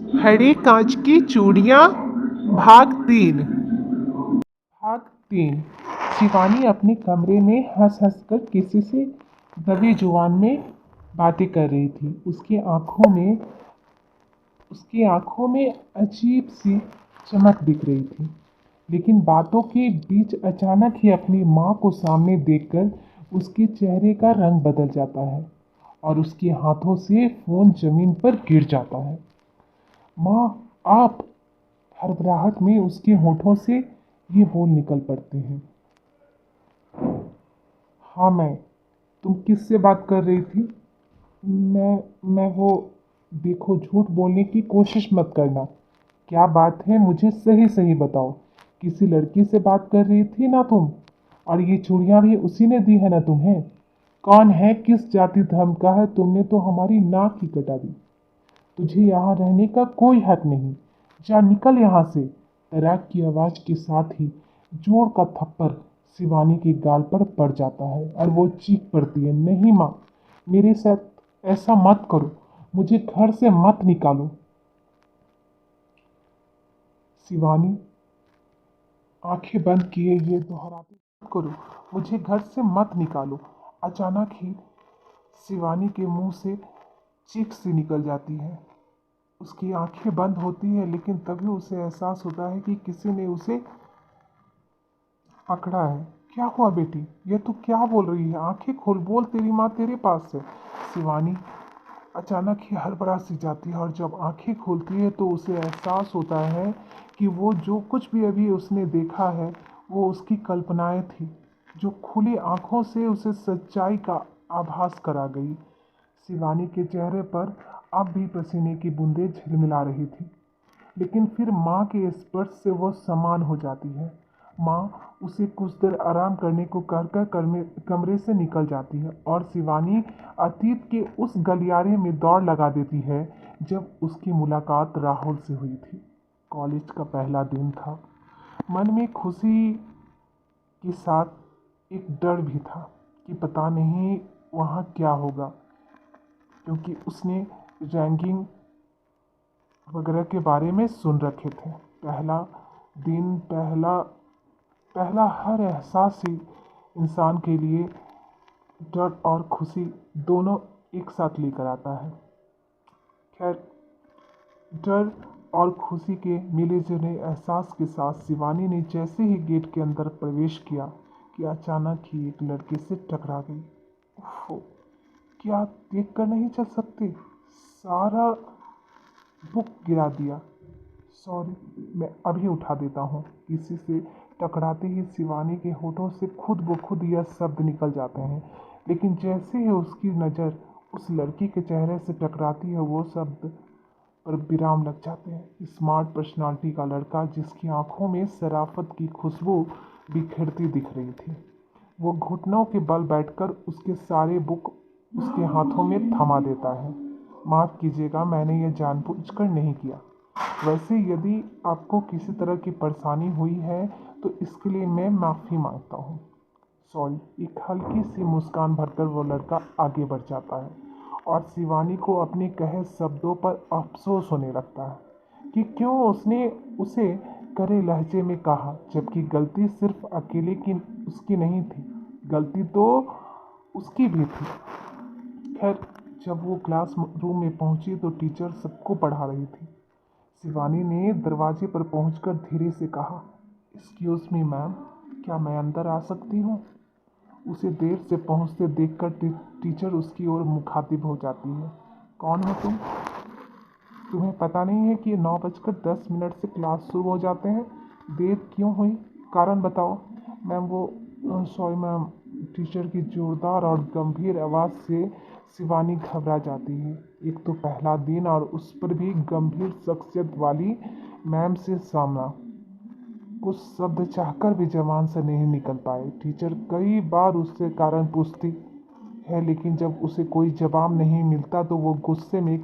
हरे कांच की चूड़ियाँ। भाग 3। भाग 3। शिवानी अपने कमरे में हंस हंस कर किसी से दबी जुबान में बातें कर रही थी। उसकी आंखों में अजीब सी चमक दिख रही थी। लेकिन बातों के बीच अचानक ही अपनी माँ को सामने देखकर उसके चेहरे का रंग बदल जाता है और उसके हाथों से फोन जमीन पर गिर जाता है। माँ, आप! हड़बड़ाहट में उसके होठों से ये बोल निकल पड़ते हैं। हाँ मैं। तुम किससे बात कर रही थी? मैं वो। देखो, झूठ बोलने की कोशिश मत करना। क्या बात है, मुझे सही सही बताओ। किसी लड़की से बात कर रही थी ना तुम? और ये चूड़ियां भी उसी ने दी है ना तुम्हें? कौन है, किस जाति धर्म का है? तुमने तो हमारी नाक ही कटा दी। तुझे यहाँ रहने का कोई हक नहीं। जा निकल यहाँ से। तैराक की आवाज के साथ ही जोर का थप्पड़ शिवानी के गाल पर पड़ जाता है और वो चीख पड़ती है, नहीं माँ, मेरे साथ ऐसा मत करो। मुझे घर से मत निकालो। शिवानी आंखें बंद किए ये दोहराती, मत करो, मुझे घर से मत निकालो। अचानक ही शिवानी के मुंह से चीख सी निकल जाती है। उसकी आंखें बंद होती है, लेकिन तभी उसे एहसास होता है कि किसी ने उसे पकड़ा है। क्या हुआ बेटी? ये तू क्या बोल रही है? आंखें खोल, बोल, तेरी माँ तेरे पास है। शिवानी अचानक ही हड़बड़ा सी जाती है और जब आंखें खोलती है तो उसे एहसास होता है कि वो जो कुछ भी अभी उसने देखा है वो उसकी कल्पनाएं थी, जो खुली आंखों से उसे सच्चाई का आभास करा गई। शिवानी के चेहरे पर अब भी पसीने की बूंदें झिलमिला रही थी, लेकिन फिर माँ के स्पर्श से वो समान हो जाती है। माँ उसे कुछ देर आराम करने को कहकर कमरे से निकल जाती है और शिवानी अतीत के उस गलियारे में दौड़ लगा देती है जब उसकी मुलाकात राहुल से हुई थी। कॉलेज का पहला दिन था। मन में खुशी के साथ एक डर भी था कि पता नहीं वहाँ क्या होगा, क्योंकि उसने रैंकिंग वगैरह के बारे में सुन रखे थे। पहला दिन, पहला पहला हर एहसास ही इंसान के लिए डर और खुशी दोनों एक साथ लेकर आता है। खैर, डर और खुशी के मिले जुले एहसास के साथ शिवानी ने जैसे ही गेट के अंदर प्रवेश किया कि अचानक ही एक लड़के से टकरा गई। उफ़, क्या देख कर नहीं चल सकते? सारा बुक गिरा दिया। सॉरी, मैं अभी उठा देता हूँ। किसी से टकराते ही शिवानी के होठों से खुद ब खुद यह शब्द निकल जाते हैं, लेकिन जैसे ही उसकी नज़र उस लड़की के चेहरे से टकराती है वो शब्द पर विराम लग जाते हैं। स्मार्ट पर्सनालिटी का लड़का जिसकी आंखों में शराफत की खुशबू बिखरती दिख रही थी, वो घुटनों के बल बैठकर उसके सारे बुक उसके हाथों में थमा देता है। माफ़ कीजिएगा, मैंने यह जानबूझकर नहीं किया। वैसे यदि आपको किसी तरह की परेशानी हुई है तो इसके लिए मैं माफ़ी मांगता हूँ। सॉरी। एक हल्की सी मुस्कान भरकर वो लड़का आगे बढ़ जाता है और शिवानी को अपने कहे शब्दों पर अफसोस होने लगता है कि क्यों उसने उसे करे लहजे में कहा, जबकि गलती सिर्फ अकेले की उसकी नहीं थी, गलती तो उसकी भी थी। खैर, जब वो क्लास रूम में पहुंची तो टीचर सबको पढ़ा रही थी। शिवानी ने दरवाजे पर पहुंचकर धीरे से कहा, एक्सक्यूज़ मी मैम, क्या मैं अंदर आ सकती हूँ? उसे देर से पहुंचते देखकर टीचर उसकी ओर मुखातिब हो जाती है। कौन हो तुम? तुम्हें पता नहीं है कि 9:10 से क्लास शुरू हो जाते हैं? देर क्यों हुई? कारण बताओ। मैम वो, सॉरी मैम। टीचर की जोरदार और गंभीर आवाज़ से शिवानी घबरा जाती है। एक तो पहला दिन और उस पर भी गंभीर शख्सियत वाली मैम से सामना। कुछ शब्द चाहकर भी जबान से नहीं निकल पाए। टीचर कई बार उससे कारण पूछती है, लेकिन जब उसे कोई जवाब नहीं मिलता तो वो गुस्से में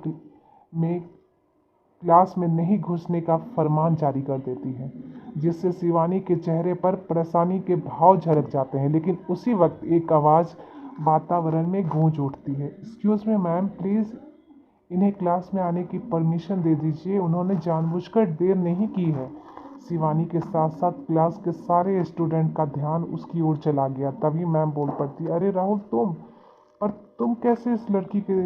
क्लास में नहीं घुसने का फरमान जारी कर देती है, जिससे शिवानी के चेहरे पर परेशानी के भाव झलक जाते हैं। लेकिन उसी वक्त एक आवाज़ वातावरण में गूंज उठती है, एक्सक्यूज़ मी मैम, प्लीज़ इन्हें क्लास में आने की परमिशन दे दीजिए, उन्होंने जानबूझकर देर नहीं की है। शिवानी के साथ साथ क्लास के सारे स्टूडेंट का ध्यान उसकी ओर चला गया। तभी मैम बोल पड़ती, अरे राहुल तुम, पर तुम कैसे इस लड़की के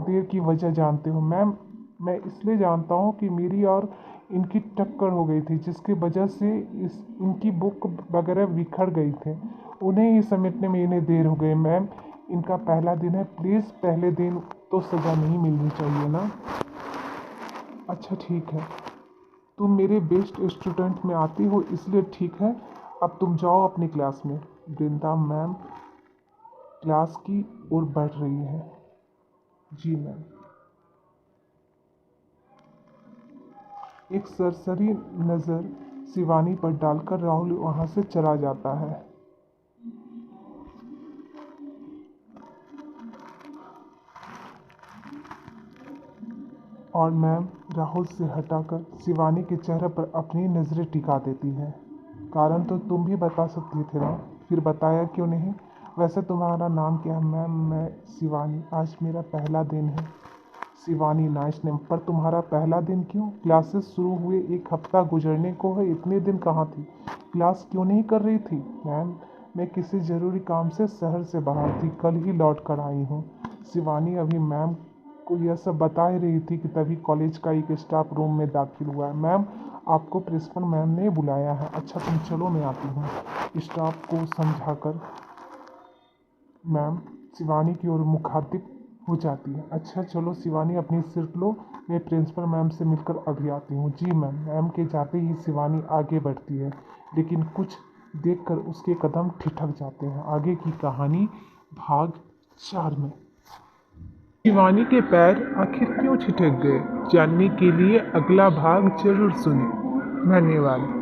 देर की वजह जानते हो? मैम, मैं इसलिए जानता हूँ कि मेरी और इनकी टक्कर हो गई थी, जिसकी वजह से इनकी बुक वगैरह बिखर गई थी। उन्हें ही समेटने में इन्हें देर हो गई। मैम, इनका पहला दिन है, प्लीज़ पहले दिन तो सज़ा नहीं मिलनी चाहिए ना। अच्छा ठीक है, तुम मेरे बेस्ट स्टूडेंट में आती हो इसलिए ठीक है। अब तुम जाओ अपनी क्लास में। वृंदा मैम क्लास की ओर बढ़ रही है। जी मैम। एक सरसरी नज़र शिवानी पर डालकर राहुल वहाँ से चला जाता है। और मैम राहुल से हटाकर शिवानी के चेहरे पर अपनी नज़रें टिका देती है। कारण तो तुम भी बता सकती थे ना, फिर बताया क्यों नहीं? वैसे तुम्हारा नाम क्या है? मैम, मैं शिवानी। आज मेरा पहला दिन है। Shivani, nice name. पर तुम्हारा पहला दिन क्यों? क्लासेस शुरू हुए 1 हफ्ता गुजरने को है, इतने दिन कहाँ थी? क्लास क्यों नहीं कर रही थी? मैम, मैं किसी ज़रूरी काम से शहर से बाहर थी, कल ही लौट कर आई हूँ। शिवानी अभी मैम को यह सब बता ही रही थी कि तभी कॉलेज का एक स्टाफ रूम में दाखिल हुआ है। मैम, आपको प्रिंसिपल मैम ने बुलाया है। अच्छा तुम चलो, मैं आती हूँ। स्टाफ को समझाकर मैम शिवानी की ओर मुखातिब हो जाती है। अच्छा चलो शिवानी, अपनी सीट लो, मैं प्रिंसिपल मैम से मिलकर अभी आती हूँ। जी मैम। मैम के जाते ही शिवानी आगे बढ़ती है, लेकिन कुछ देखकर उसके कदम ठिठक जाते हैं। आगे की कहानी भाग 4 में। शिवानी के पैर आखिर क्यों ठिठक गए, जानने के लिए अगला भाग जरूर सुनें। धन्यवाद।